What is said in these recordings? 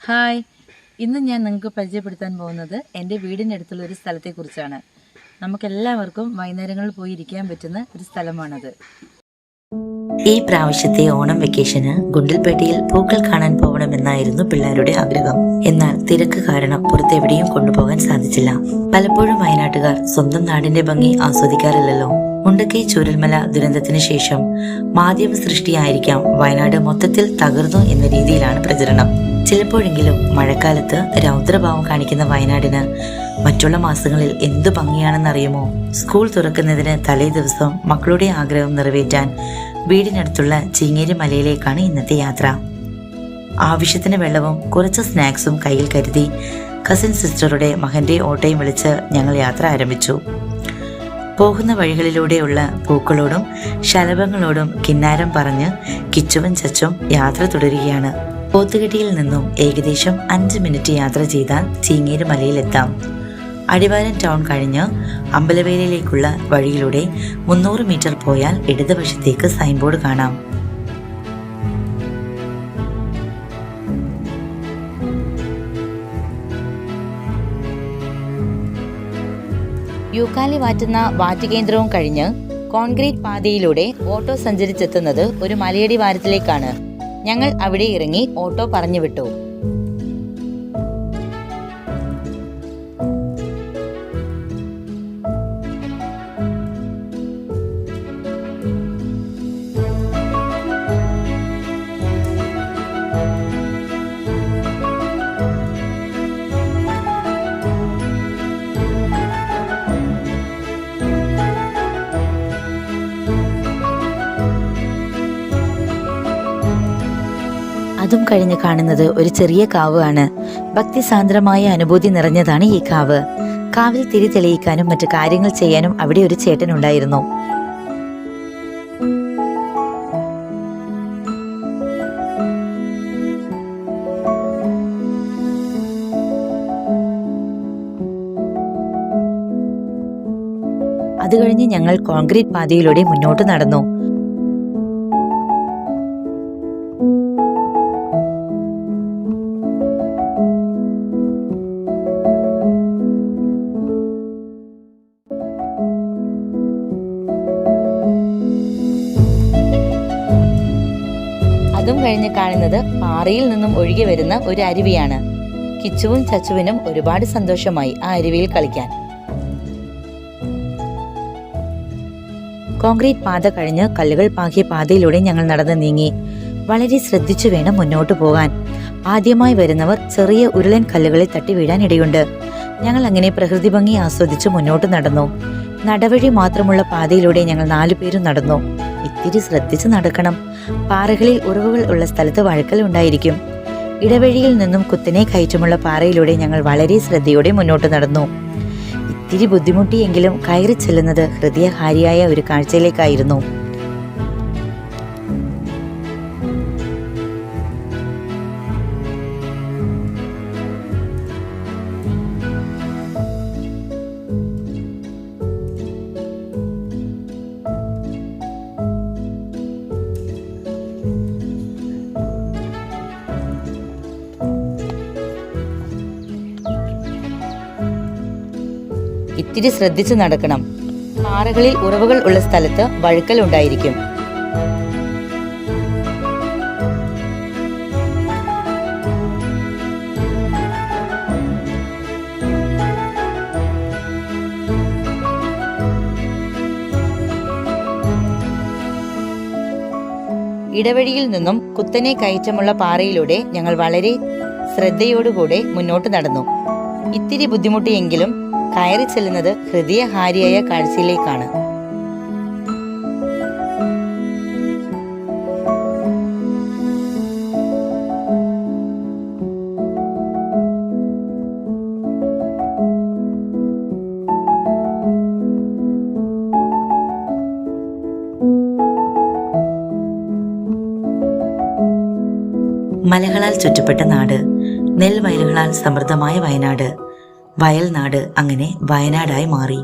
Hi, ഇന്ന് ഞാൻ നിങ്ങൾക്ക് പരിചയപ്പെടുത്താൻ പോകുന്നത് എൻ്റെ വീടിനടുത്തുള്ള ഒരു സ്ഥലത്തെക്കുറിച്ചാണ്. നമുക്കെല്ലാവർക്കും വൈകുന്നേരങ്ങളിൽ പോയി ഇരിക്കാൻ പറ്റുന്ന ഒരു സ്ഥലമാണത്. ഈ പ്രാവശ്യത്തെ ഓണം വെക്കേഷന് ഗുണ്ടൽപേട്ടയിൽ പൂക്കൾ കാണാൻ പോകണമെന്നായിരുന്നു പിള്ളേരുടെ ആഗ്രഹം. എന്നാൽ തിരക്ക് കാരണം പുറത്തെവിടെയും കൊണ്ടുപോകാൻ സാധിച്ചില്ല. പലപ്പോഴും വയനാട്ടുകാർ സ്വന്തം നാടിന്റെ ഭംഗി ആസ്വദിക്കാറില്ലല്ലോ. മുണ്ടക്കൈ ചൂരൽമല ദുരന്തത്തിന് ശേഷം മാധ്യമ സൃഷ്ടിയായിരിക്കാം വയനാട് മൊത്തത്തിൽ തകർന്നു എന്ന രീതിയിലാണ് പ്രചരണം. ചിലപ്പോഴെങ്കിലും മഴക്കാലത്ത് രൗദ്രഭാവം കാണിക്കുന്ന വയനാടിന് മറ്റുള്ള മാസങ്ങളിൽ എന്തു ഭംഗിയാണെന്നറിയുമോ? സ്കൂൾ തുറക്കുന്നതിന് തലേ ദിവസം മക്കളുടെ ആഗ്രഹം നിറവേറ്റാൻ വീടിനടുത്തുള്ള ചീങ്ങേരി മലയിലേക്കാണ് ഇന്നത്തെ യാത്ര. ആവശ്യത്തിന് വെള്ളവും കുറച്ച് സ്നാക്സും കയ്യിൽ കരുതി കസിൻ സിസ്റ്ററുടെ മകന്റെ ഓട്ടോയും വിളിച്ച് ഞങ്ങൾ യാത്ര ആരംഭിച്ചു. പോകുന്ന വഴികളിലൂടെയുള്ള പൂക്കളോടും ശലഭങ്ങളോടും കിന്നാരം പറഞ്ഞ് കിച്ചുവും ചച്ചും യാത്ര തുടരുകയാണ്. പോത്തുകെട്ടിയിൽ നിന്നും ഏകദേശം 5 മിനിറ്റ് യാത്ര ചെയ്താൽ ചീങ്ങേരി മലയിലെത്താം. അടിവാരം ടൗൺ കഴിഞ്ഞ് അമ്പലവേലയിലേക്കുള്ള വഴിയിലൂടെ 300 മീറ്റർ പോയാൽ ഇടതുവശത്തേക്ക് സൈൻ ബോർഡ് കാണാം. യൂക്കാലി വാറ്റുന്ന വാറ്റുകേന്ദ്രവും കഴിഞ്ഞ് കോൺക്രീറ്റ് പാതയിലൂടെ ഓട്ടോ സഞ്ചരിച്ചെത്തുന്നത് ഒരു മലയടി വാരത്തിലേക്കാണ്. ഞങ്ങൾ അവിടെ ഇറങ്ങി ഓട്ടോ പറഞ്ഞു വിട്ടു. അതും കഴിഞ്ഞ് കാണുന്നത് ഒരു ചെറിയ കാവ് ആണ്. ഭക്തിസാന്ദ്രമായ അനുഭൂതി നിറഞ്ഞതാണ് ഈ കാവ്. കാവിൽ തിരി തെളിയിക്കാനും മറ്റു കാര്യങ്ങൾ ചെയ്യാനും അവിടെ ഒരു ചേട്ടൻ ഉണ്ടായിരുന്നു. അത് കഴിഞ്ഞ് ഞങ്ങൾ കോൺക്രീറ്റ് പാതയിലൂടെ മുന്നോട്ട് നടന്നു. അതും കഴിഞ്ഞ് കാണുന്നത് പാറയിൽ നിന്നും ഒഴുകി വരുന്ന ഒരു അരുവിയാണ്. കിച്ചുവും ചച്ചുവിനും ഒരുപാട് സന്തോഷമായി ആ അരുവിയിൽ കളിക്കാൻ. കോൺക്രീറ്റ് പാത കഴിഞ്ഞ് കല്ലുകൾ പാകിയ പാതയിലൂടെ ഞങ്ങൾ നടന്നു നീങ്ങി. വളരെ ശ്രദ്ധിച്ചു വേണം മുന്നോട്ട് പോകാൻ. ആദ്യമായി വരുന്നവർ ചെറിയ ഉരുളൻ കല്ലുകളിൽ തട്ടി വീഴാൻ ഇടയുണ്ട്. ഞങ്ങൾ അങ്ങനെ പ്രകൃതി ഭംഗി ആസ്വദിച്ച് മുന്നോട്ട് നടന്നു. നടവഴി മാത്രമുള്ള പാതയിലൂടെ ഞങ്ങൾ 4 പേരും നടന്നു. ഇത്തിരി ശ്രദ്ധിച്ച് നടക്കണം. പാറകളിൽ ഉറവുകൾ ഉള്ള സ്ഥലത്ത് വഴുക്കൽ ഉണ്ടായിരിക്കും. ഇടവഴിയിൽ നിന്നും കുത്തനെ കയറ്റമുള്ള പാറയിലൂടെ ഞങ്ങൾ വളരെ ശ്രദ്ധയോടെ മുന്നോട്ട് നടന്നു. ഇത്തിരി ബുദ്ധിമുട്ടിയെങ്കിലും കയറി ചെല്ലുന്നത് ഹൃദയഹാരിയായ ഒരു കാഴ്ചയിലേക്കായിരുന്നു. ഇത്തിരി ശ്രദ്ധിച്ചു നടക്കണം. പാറകളിൽ ഉറവുകൾ ഉള്ള സ്ഥലത്ത് വഴുക്കൽ ഉണ്ടായിരിക്കും. ഇടവഴിയിൽ നിന്നും കുത്തനെ കയറ്റമുള്ള പാറയിലൂടെ ഞങ്ങൾ വളരെ ശ്രദ്ധയോടുകൂടെ മുന്നോട്ട് നടന്നു. ഇത്തിരി ബുദ്ധിമുട്ടിയെങ്കിലും കയറി ചെല്ലുന്നത് ഹൃദയഹാരിയായ കാഴ്ചയിലേക്കാണ്. മലകളാൽ ചുറ്റപ്പെട്ട നാട്, നെൽവയലുകളാൽ സമൃദ്ധമായ വയനാട്, വയൽനാട് അങ്ങനെ വയനാടായി മാറി.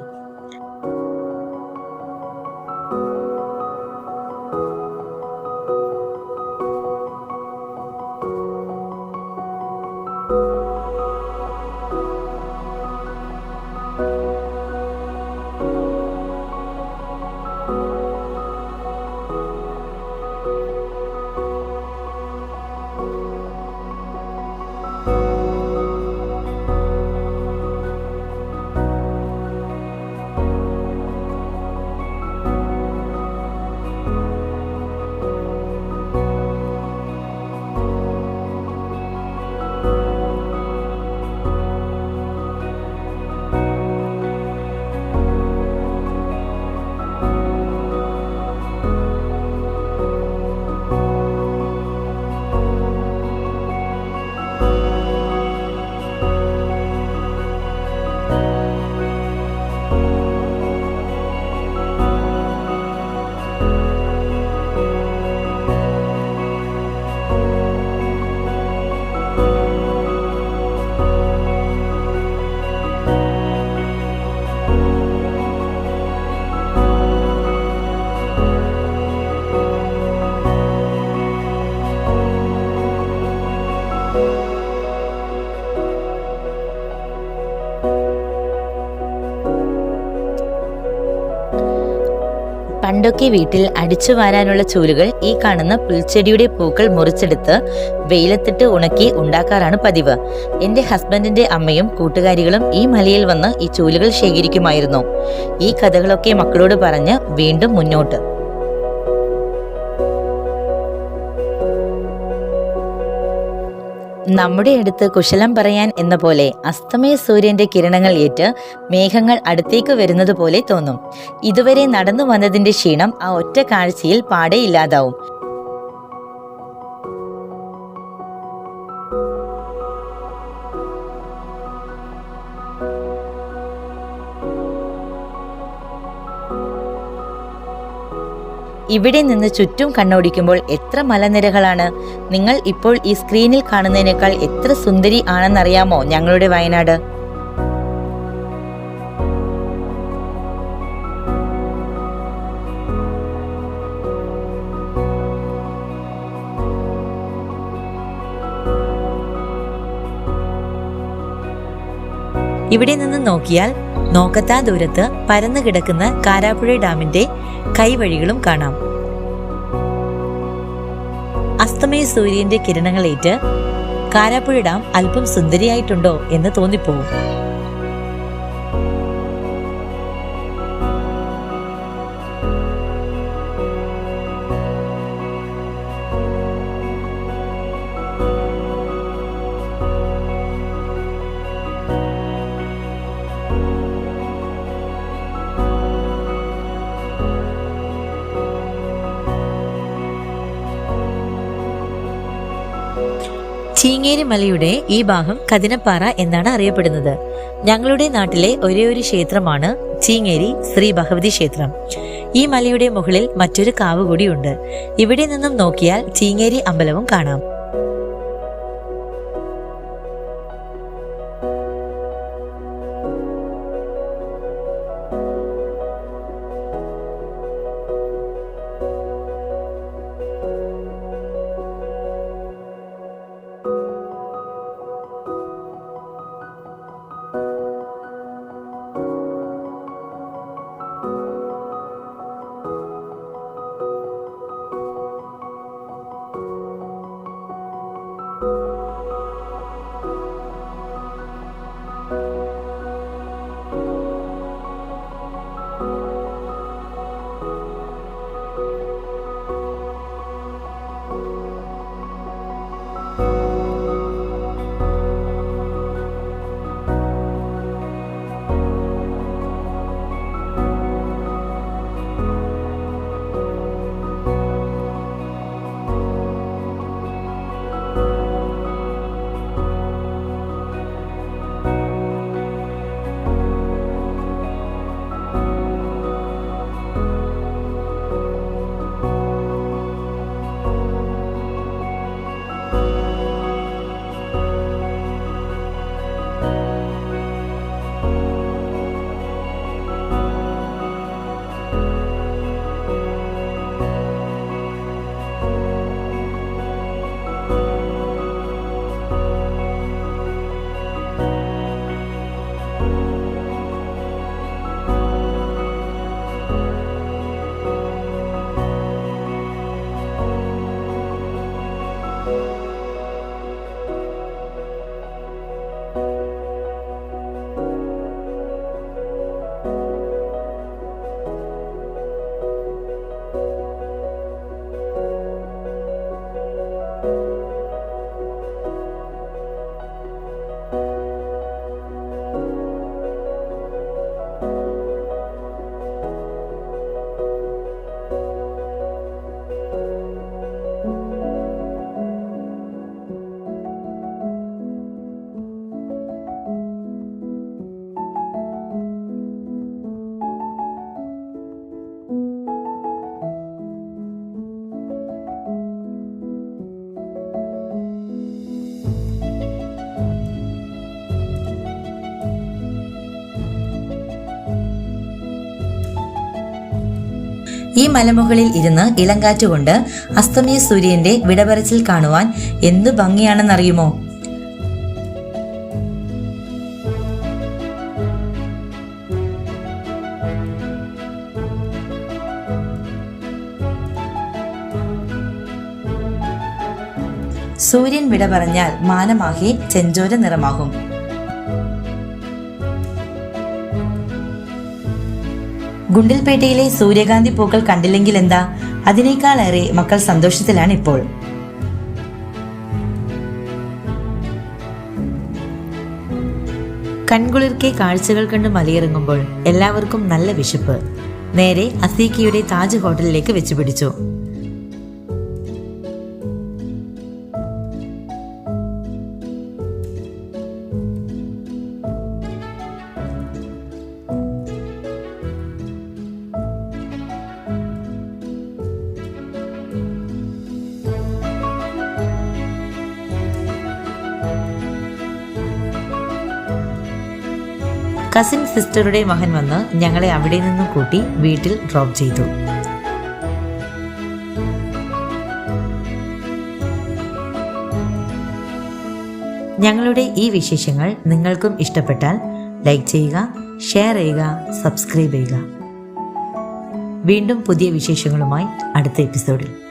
പണ്ടൊക്കെ വീട്ടിൽ അടിച്ചു വാരാനുള്ള ചൂലുകൾ ഈ കാണുന്ന പുൽച്ചെടിയുടെ പൂക്കൾ മുറിച്ചെടുത്ത് വെയിലത്തിട്ട് ഉണക്കി ഉണ്ടാക്കാറാണ് പതിവ്. എന്റെ ഹസ്ബൻഡിന്റെ അമ്മയും കൂട്ടുകാരികളും ഈ മലയിൽ വന്ന് ഈ ചൂലുകൾ ശേഖരിക്കുമായിരുന്നു. ഈ കഥകളൊക്കെ മക്കളോട് പറഞ്ഞ് വീണ്ടും മുന്നോട്ട്. നമ്മുടെ അടുത്ത് കുശലം പറയാൻ എന്ന പോലെ അസ്തമയ സൂര്യന്റെ കിരണങ്ങൾ ഏറ്റ് മേഘങ്ങൾ അടുത്തേക്ക് വരുന്നത് പോലെ തോന്നും. ഇതുവരെ നടന്നു വന്നതിന്റെ ക്ഷീണം ആ ഒറ്റ കാഴ്ചയിൽ പാടെ ഇല്ലാതാവും. ഇവിടെ നിന്ന് ചുറ്റും കണ്ണോടിക്കുമ്പോൾ എത്ര മലനിരകളാണ്. നിങ്ങൾ ഇപ്പോൾ ഈ സ്ക്രീനിൽ കാണുന്നതിനേക്കാൾ എത്ര സുന്ദരി ആണെന്നറിയാമോ ഞങ്ങളുടെ വയനാട്. ഇവിടെ നിന്ന് നോക്കിയാൽ നോക്കത്താ ദൂരത്ത് പരന്നു കിടക്കുന്ന കാരാപ്പുഴ ഡാമിന്റെ കൈവഴികളും കാണാം. അസ്തമയ സൂര്യന്റെ കിരണങ്ങളേറ്റ് കാരാപ്പുഴ ഡാം അല്പം സുന്ദരിയായിട്ടുണ്ടോ എന്ന് തോന്നിപ്പോവും. ചീങ്ങേരി മലയുടെ ഈ ഭാഗം കതിനപ്പാറ എന്നാണ് അറിയപ്പെടുന്നത്. ഞങ്ങളുടെ നാട്ടിലെ ഒരേ ഒരു ക്ഷേത്രമാണ് ചീങ്ങേരി ശ്രീ ഭഗവതി ക്ഷേത്രം. ഈ മലയുടെ മുകളിൽ മറ്റൊരു കാവ് കൂടിയുണ്ട്. ഇവിടെ നിന്നും നോക്കിയാൽ ചീങ്ങേരി അമ്പലവും കാണാം. ഈ മലമുകളിൽ ഇരുന്ന് ഇളങ്കാറ്റുകൊണ്ട് അസ്തമയ സൂര്യന്റെ വിടപറച്ചിൽ കാണുവാൻ എന്തു ഭംഗിയാണെന്നറിയുമോ? സൂര്യൻ വിട പറഞ്ഞാൽ മാനമാകെ ചെഞ്ചോര നിറമാകും. ഗുണ്ടിൽപേട്ടയിലെ സൂര്യകാന്തി പൂക്കൾ കണ്ടില്ലെങ്കിൽ എന്താ, അതിനേക്കാളേറെ മക്കൾ സന്തോഷത്തിലാണ് ഇപ്പോൾ. കൺകുളിർക്കെ കാഴ്ചകൾ കണ്ട് മലയിറങ്ങുമ്പോൾ എല്ലാവർക്കും നല്ല വിശപ്പ്. നേരെ അസീക്കിയുടെ താജ് ഹോട്ടലിലേക്ക് വെച്ചുപിടിച്ചു. കസിൻ സിസ്റ്ററുടെ മകൻ വന്ന് ഞങ്ങളെ അവിടെ നിന്നും കൂട്ടി വീട്ടിൽ ഡ്രോപ്പ് ചെയ്തു. ഞങ്ങളുടെ ഈ വിശേഷങ്ങൾ നിങ്ങൾക്കും ഇഷ്ടപ്പെട്ടാൽ ലൈക്ക് ചെയ്യുക, ഷെയർ ചെയ്യുക, സബ്സ്ക്രൈബ് ചെയ്യുക. വീണ്ടും പുതിയ വിശേഷങ്ങളുമായി അടുത്ത എപ്പിസോഡിൽ.